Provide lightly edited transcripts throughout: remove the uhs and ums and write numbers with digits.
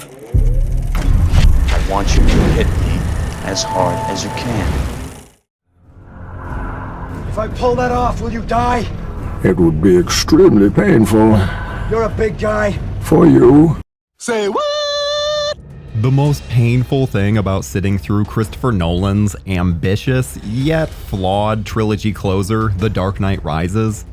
I want you to hit me as hard as you can. If I pull that off, will you die? It would be extremely painful. You're a big guy. For you. Say what? The most painful thing about sitting through Christopher Nolan's ambitious yet flawed trilogy closer, The Dark Knight Rises,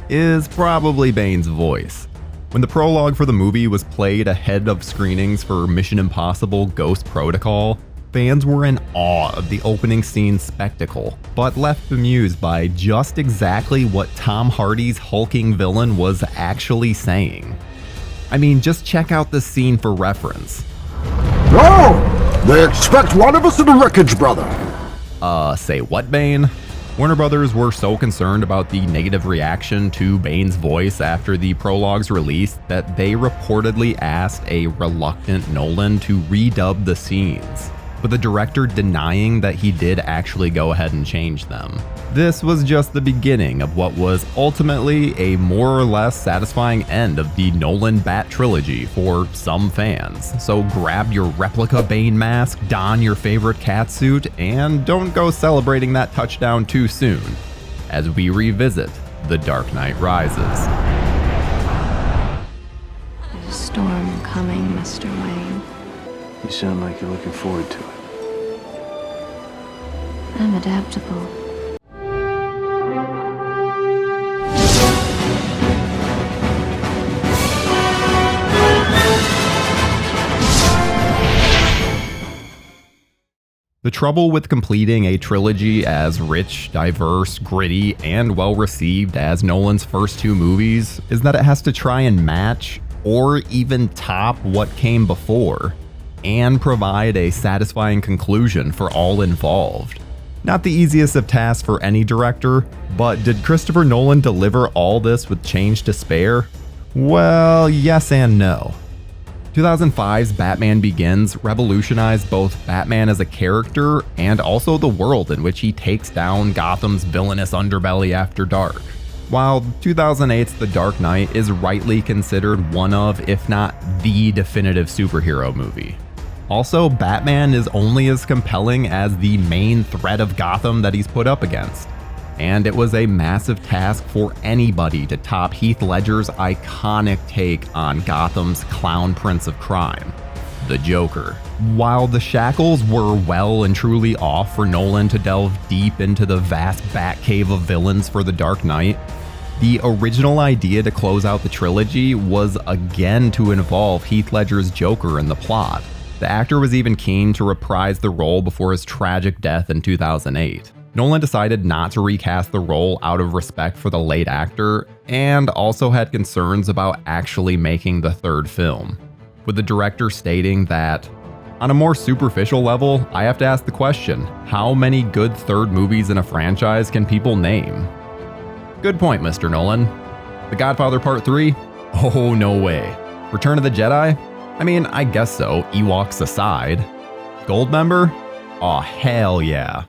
is probably Bane's voice. When the prologue for the movie was played ahead of screenings for Mission Impossible Ghost Protocol, fans were in awe of the opening scene spectacle, but left bemused by just exactly what Tom Hardy's hulking villain was actually saying. I mean, just check out this scene for reference. No! They expect one of us in the wreckage, brother! Say what, Bane? Warner Brothers were so concerned about the negative reaction to Bane's voice after the prologue's release that they reportedly asked a reluctant Nolan to redub the scenes, with the director denying that he did actually go ahead and change them. This was just the beginning of what was ultimately a more or less satisfying end of the Nolan Bat trilogy for some fans. So grab your replica Bane mask, don your favorite catsuit, and don't go celebrating that touchdown too soon as we revisit The Dark Knight Rises. There's a storm coming, Mr. Wayne. You sound like you're looking forward to it. I'm adaptable. The trouble with completing a trilogy as rich, diverse, gritty, and well-received as Nolan's first two movies is that it has to try and match or even top what came before, and provide a satisfying conclusion for all involved. Not the easiest of tasks for any director, but did Christopher Nolan deliver all this with change to spare? Well, yes and no. 2005's Batman Begins revolutionized both Batman as a character and also the world in which he takes down Gotham's villainous underbelly after dark. While 2008's The Dark Knight is rightly considered one of, if not the definitive superhero movie. Also, Batman is only as compelling as the main threat of Gotham that he's put up against. And it was a massive task for anybody to top Heath Ledger's iconic take on Gotham's clown prince of crime, the Joker. While the shackles were well and truly off for Nolan to delve deep into the vast Batcave of villains for The Dark Knight, the original idea to close out the trilogy was again to involve Heath Ledger's Joker in the plot. The actor was even keen to reprise the role before his tragic death in 2008. Nolan decided not to recast the role out of respect for the late actor, and also had concerns about actually making the third film, with the director stating that, on a more superficial level, I have to ask the question, how many good third movies in a franchise can people name? Good point, Mr. Nolan. The Godfather Part 3? Oh, no way. Return of the Jedi? I mean, I guess so, Ewoks aside. Goldmember? Aw, hell yeah.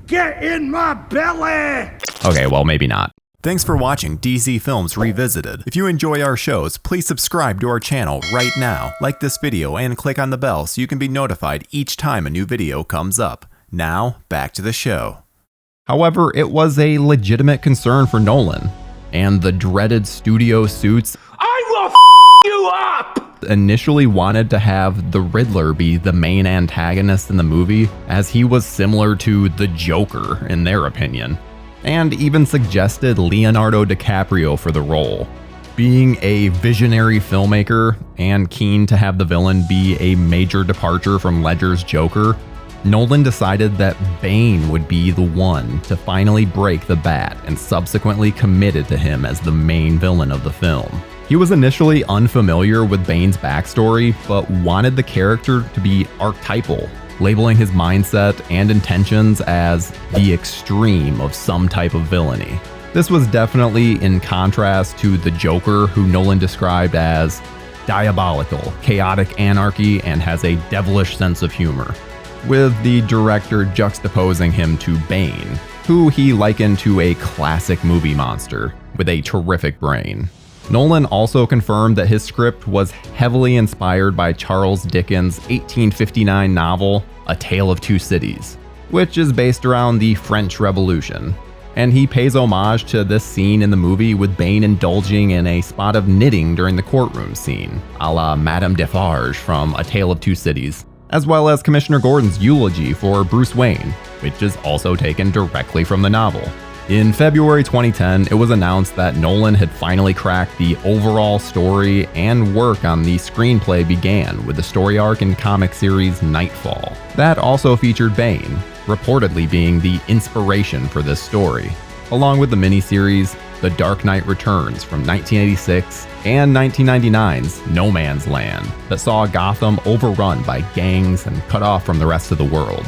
Get in my belly! Okay, well, maybe not. Thanks for watching DZ Films Revisited. If you enjoy our shows, please subscribe to our channel right now, like this video, and click on the bell so you can be notified each time a new video comes up. Now, back to the show. However, it was a legitimate concern for Nolan, and the dreaded studio suits I will you up! initially wanted to have the Riddler be the main antagonist in the movie, as he was similar to the Joker in their opinion, and even suggested Leonardo DiCaprio for the role. Being a visionary filmmaker and keen to have the villain be a major departure from Ledger's Joker, Nolan decided that Bane would be the one to finally break the Bat, and subsequently committed to him as the main villain of the film. He was initially unfamiliar with Bane's backstory, but wanted the character to be archetypal, labeling his mindset and intentions as the extreme of some type of villainy. This was definitely in contrast to the Joker, who Nolan described as diabolical, chaotic anarchy, and has a devilish sense of humor, with the director juxtaposing him to Bane, who he likened to a classic movie monster with a terrific brain. Nolan also confirmed that his script was heavily inspired by Charles Dickens' 1859 novel, A Tale of Two Cities, which is based around the French Revolution. And he pays homage to this scene in the movie with Bane indulging in a spot of knitting during the courtroom scene, a la Madame Defarge from A Tale of Two Cities, as well as Commissioner Gordon's eulogy for Bruce Wayne, which is also taken directly from the novel. In February 2010, it was announced that Nolan had finally cracked the overall story, and work on the screenplay began with the story arc in comic series Nightfall. That also featured Bane, reportedly being the inspiration for this story, along with the miniseries The Dark Knight Returns from 1986 and 1999's No Man's Land that saw Gotham overrun by gangs and cut off from the rest of the world.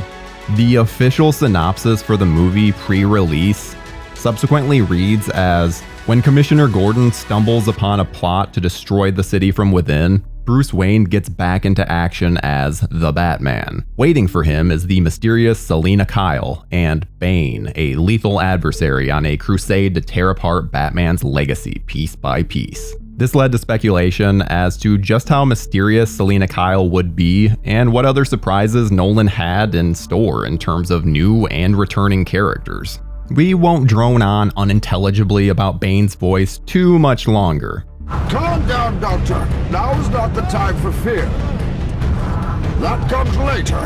The official synopsis for the movie pre-release subsequently reads as, when Commissioner Gordon stumbles upon a plot to destroy the city from within, Bruce Wayne gets back into action as the Batman. Waiting for him is the mysterious Selina Kyle and Bane, a lethal adversary on a crusade to tear apart Batman's legacy piece by piece. This led to speculation as to just how mysterious Selina Kyle would be and what other surprises Nolan had in store in terms of new and returning characters. We won't drone on unintelligibly about Bane's voice too much longer. Calm down, Doctor. Now is not the time for fear. That comes later.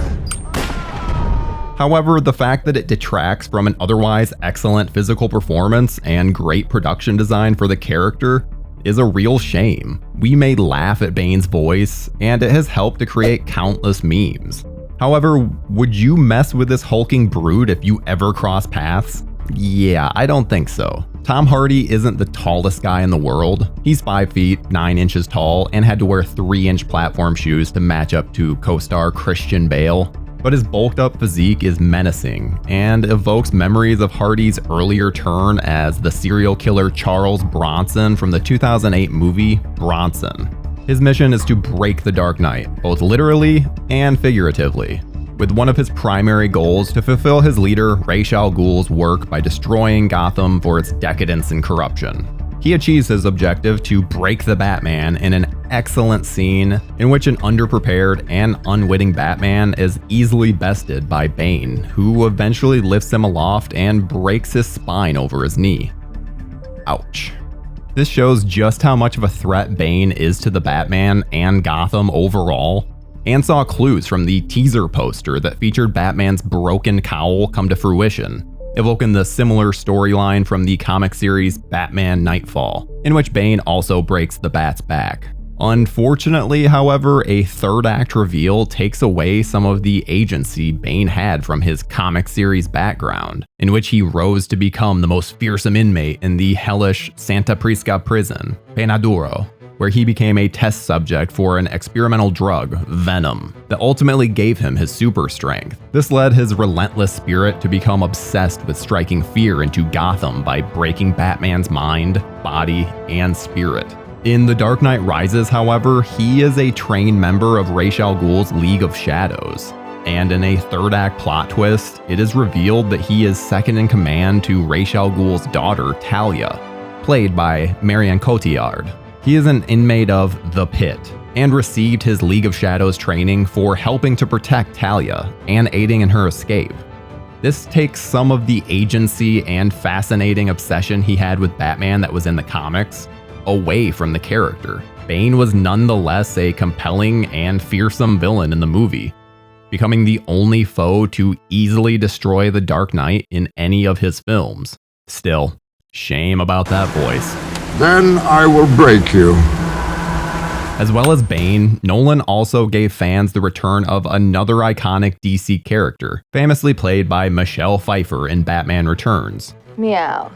However, the fact that it detracts from an otherwise excellent physical performance and great production design for the character is a real shame. We may laugh at Bane's voice, and it has helped to create countless memes. However, would you mess with this hulking brute if you ever cross paths? Yeah, I don't think so. Tom Hardy isn't the tallest guy in the world. He's 5 feet 9 inches tall and had to wear 3-inch platform shoes to match up to co-star Christian Bale. But his bulked up physique is menacing and evokes memories of Hardy's earlier turn as the serial killer Charles Bronson from the 2008 movie Bronson. His mission is to break the Dark Knight, both literally and figuratively, with one of his primary goals to fulfill his leader Ra's al Ghul's work by destroying Gotham for its decadence and corruption. He achieves his objective to break the Batman in an excellent scene in which an underprepared and unwitting Batman is easily bested by Bane, who eventually lifts him aloft and breaks his spine over his knee. Ouch. This shows just how much of a threat Bane is to the Batman and Gotham overall, and saw clues from the teaser poster that featured Batman's broken cowl come to fruition, evoking the similar storyline from the comic series Batman Nightfall, in which Bane also breaks the Bat's back. Unfortunately, however, a third act reveal takes away some of the agency Bane had from his comic series background, in which he rose to become the most fearsome inmate in the hellish Santa Prisca prison, Penaduro, where he became a test subject for an experimental drug, Venom, that ultimately gave him his super strength. This led his relentless spirit to become obsessed with striking fear into Gotham by breaking Batman's mind, body, and spirit. In The Dark Knight Rises, however, he is a trained member of Ra's al Ghul's League of Shadows, and in a third act plot twist, it is revealed that he is second in command to Ra's al Ghul's daughter, Talia, played by Marion Cotillard. He is an inmate of The Pit, and received his League of Shadows training for helping to protect Talia and aiding in her escape. This takes some of the agency and fascinating obsession he had with Batman that was in the comics away from the character. Bane was nonetheless a compelling and fearsome villain in the movie, becoming the only foe to easily destroy the Dark Knight in any of his films. Still, shame about that voice. Then I will break you. As well as Bane, Nolan also gave fans the return of another iconic DC character, famously played by Michelle Pfeiffer in Batman Returns. Meow.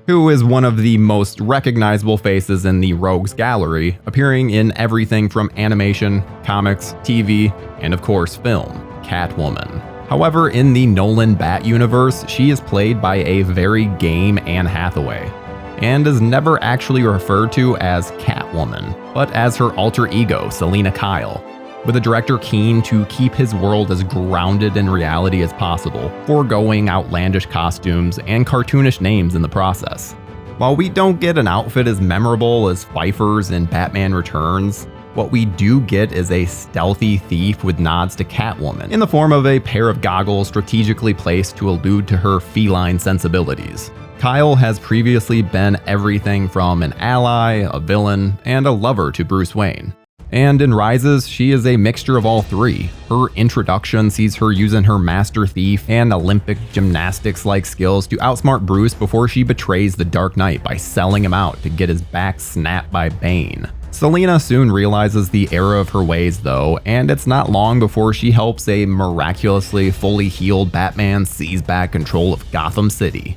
Who is one of the most recognizable faces in the Rogues Gallery, appearing in everything from animation, comics, TV, and of course film, Catwoman. However, in the Nolan Bat universe, she is played by a very game Anne Hathaway, and is never actually referred to as Catwoman, but as her alter ego, Selina Kyle, with a director keen to keep his world as grounded in reality as possible, foregoing outlandish costumes and cartoonish names in the process. While we don't get an outfit as memorable as Pfeiffer's in Batman Returns, what we do get is a stealthy thief with nods to Catwoman, in the form of a pair of goggles strategically placed to allude to her feline sensibilities. Kyle has previously been everything from an ally, a villain, and a lover to Bruce Wayne. And in Rises, she is a mixture of all three. Her introduction sees her using her master thief and Olympic gymnastics-like skills to outsmart Bruce before she betrays the Dark Knight by selling him out to get his back snapped by Bane. Selina soon realizes the error of her ways though, and it's not long before she helps a miraculously fully healed Batman seize back control of Gotham City.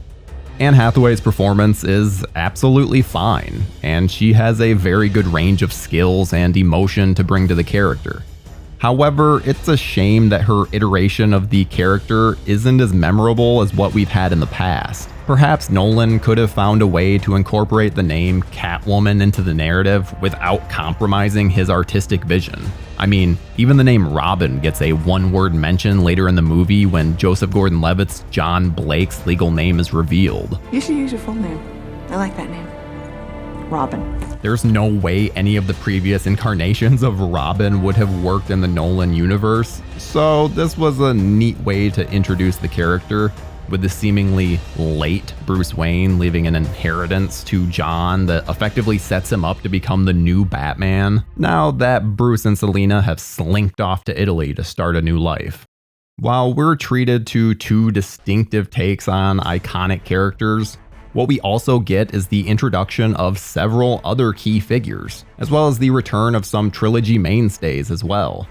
Anne Hathaway's performance is absolutely fine, and she has a very good range of skills and emotion to bring to the character. However, it's a shame that her iteration of the character isn't as memorable as what we've had in the past. Perhaps Nolan could have found a way to incorporate the name Catwoman into the narrative without compromising his artistic vision. I mean, even the name Robin gets a one-word mention later in the movie when Joseph Gordon-Levitt's John Blake's legal name is revealed. You should use your full name. I like that name. Robin. There's no way any of the previous incarnations of Robin would have worked in the Nolan universe, so this was a neat way to introduce the character, with the seemingly late Bruce Wayne leaving an inheritance to John that effectively sets him up to become the new Batman, now that Bruce and Selina have slinked off to Italy to start a new life. While we're treated to two distinctive takes on iconic characters, what we also get is the introduction of several other key figures, as well as the return of some trilogy mainstays as well.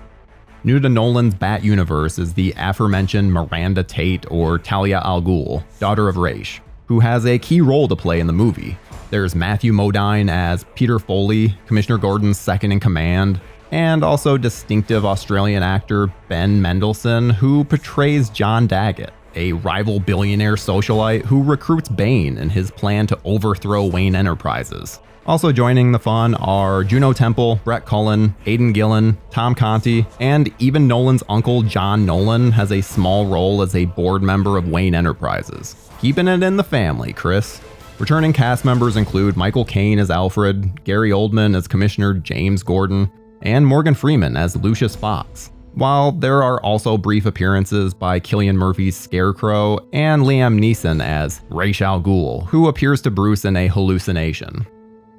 New to Nolan's Bat universe is the aforementioned Miranda Tate, or Talia al Ghul, daughter of Ra's, who has a key role to play in the movie. There's Matthew Modine as Peter Foley, Commissioner Gordon's second-in-command, and also distinctive Australian actor Ben Mendelsohn, who portrays John Daggett, a rival billionaire socialite who recruits Bane in his plan to overthrow Wayne Enterprises. Also joining the fun are Juno Temple, Brett Cullen, Aidan Gillen, Tom Conti, and even Nolan's uncle John Nolan has a small role as a board member of Wayne Enterprises. Keeping it in the family, Chris. Returning cast members include Michael Caine as Alfred, Gary Oldman as Commissioner James Gordon, and Morgan Freeman as Lucius Fox. While there are also brief appearances by Cillian Murphy's Scarecrow and Liam Neeson as Ra's al Ghul, who appears to Bruce in a hallucination.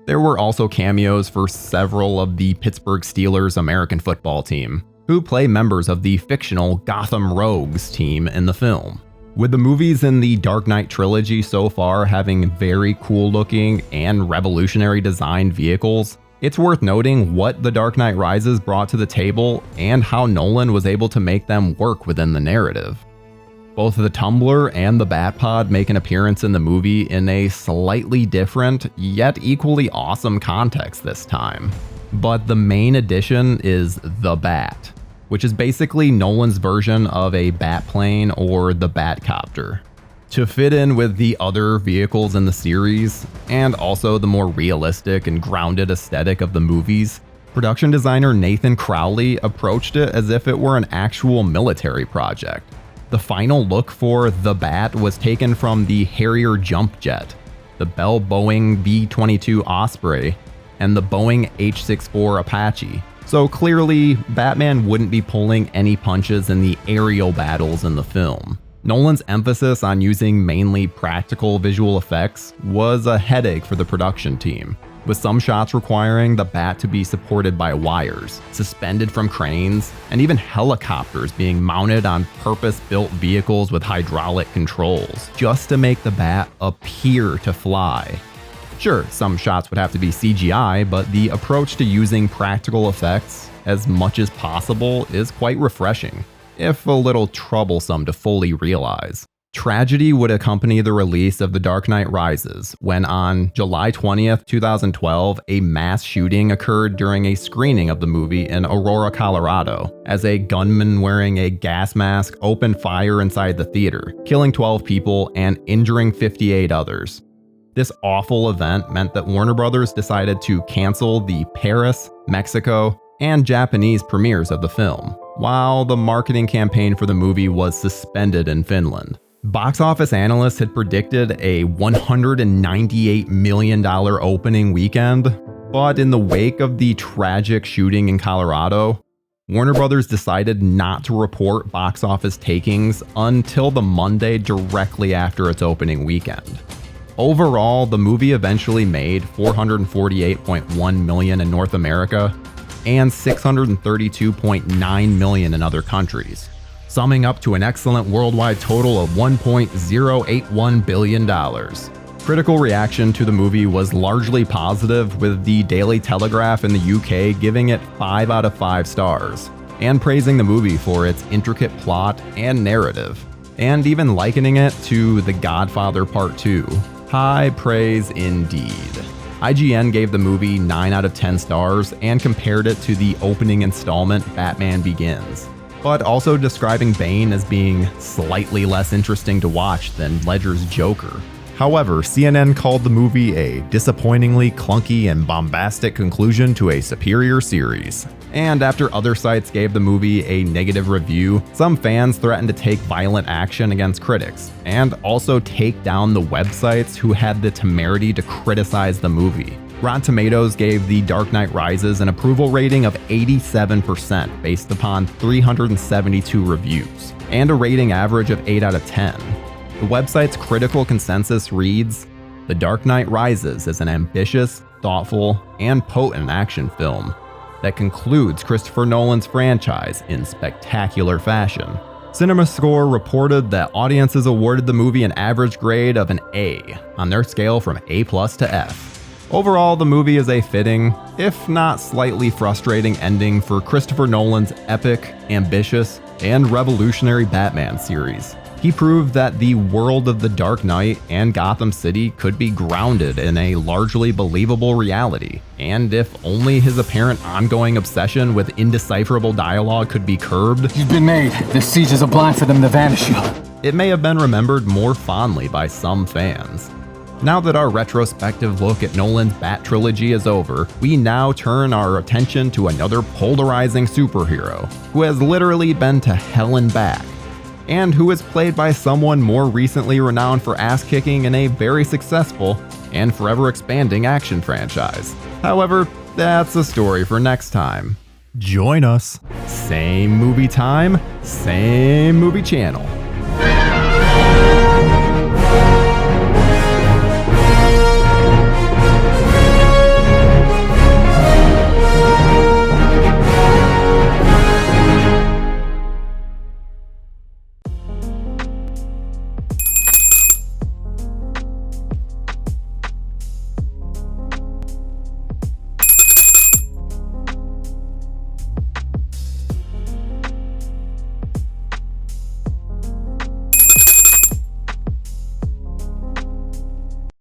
There were also cameos for several of the Pittsburgh Steelers American football team, who play members of the fictional Gotham Rogues team in the film. With the movies in the Dark Knight trilogy so far having very cool looking and revolutionary designed vehicles, it's worth noting what The Dark Knight Rises brought to the table and how Nolan was able to make them work within the narrative. Both the Tumbler and the Batpod make an appearance in the movie in a slightly different, yet equally awesome context this time. But the main addition is the Bat, which is basically Nolan's version of a Batplane or the Batcopter. To fit in with the other vehicles in the series, and also the more realistic and grounded aesthetic of the movies, production designer Nathan Crowley approached it as if it were an actual military project. The final look for the Bat was taken from the Harrier jump jet, the Bell Boeing B-22 Osprey, and the Boeing H-64 Apache. So clearly, Batman wouldn't be pulling any punches in the aerial battles in the film. Nolan's emphasis on using mainly practical visual effects was a headache for the production team, with some shots requiring the Bat to be supported by wires, suspended from cranes, and even helicopters being mounted on purpose-built vehicles with hydraulic controls, just to make the Bat appear to fly. Sure, some shots would have to be CGI, but the approach to using practical effects as much as possible is quite refreshing, if a little troublesome to fully realize. Tragedy would accompany the release of The Dark Knight Rises when on July 20th, 2012, a mass shooting occurred during a screening of the movie in Aurora, Colorado, as a gunman wearing a gas mask opened fire inside the theater, killing 12 people and injuring 58 others. This awful event meant that Warner Brothers decided to cancel the Paris, Mexico, and Japanese premieres of the film, while the marketing campaign for the movie was suspended in Finland. Box office analysts had predicted a $198 million opening weekend, but in the wake of the tragic shooting in Colorado, Warner Brothers decided not to report box office takings until the Monday directly after its opening weekend. Overall, the movie eventually made $448.1 million in North America and $632.9 million in other countries, summing up to an excellent worldwide total of $1.081 billion. Critical reaction to the movie was largely positive, with the Daily Telegraph in the UK giving it 5 out of 5 stars, and praising the movie for its intricate plot and narrative, and even likening it to The Godfather Part 2. High praise indeed. IGN gave the movie 9 out of 10 stars and compared it to the opening installment Batman Begins, but also describing Bane as being slightly less interesting to watch than Ledger's Joker. However, CNN called the movie a disappointingly clunky and bombastic conclusion to a superior series. And after other sites gave the movie a negative review, some fans threatened to take violent action against critics, and also take down the websites who had the temerity to criticize the movie. Rotten Tomatoes gave The Dark Knight Rises an approval rating of 87% based upon 372 reviews, and a rating average of 8 out of 10. The website's critical consensus reads, "The Dark Knight Rises is an ambitious, thoughtful, and potent action film that concludes Christopher Nolan's franchise in spectacular fashion." CinemaScore reported that audiences awarded the movie an average grade of an A on their scale from A+ to F. Overall, the movie is a fitting, if not slightly frustrating, ending for Christopher Nolan's epic, ambitious, and revolutionary Batman series. He proved that the world of The Dark Knight and Gotham City could be grounded in a largely believable reality, and if only his apparent ongoing obsession with indecipherable dialogue could be curbed, You've been made. This siege is a blind for them to vanish you. it may have been remembered more fondly by some fans. Now that our retrospective look at Nolan's Bat trilogy is over, we now turn our attention to another polarizing superhero who has literally been to hell and back, and who is played by someone more recently renowned for ass-kicking in a very successful and forever expanding action franchise. However, that's a story for next time. Join us. Same movie time, same movie channel.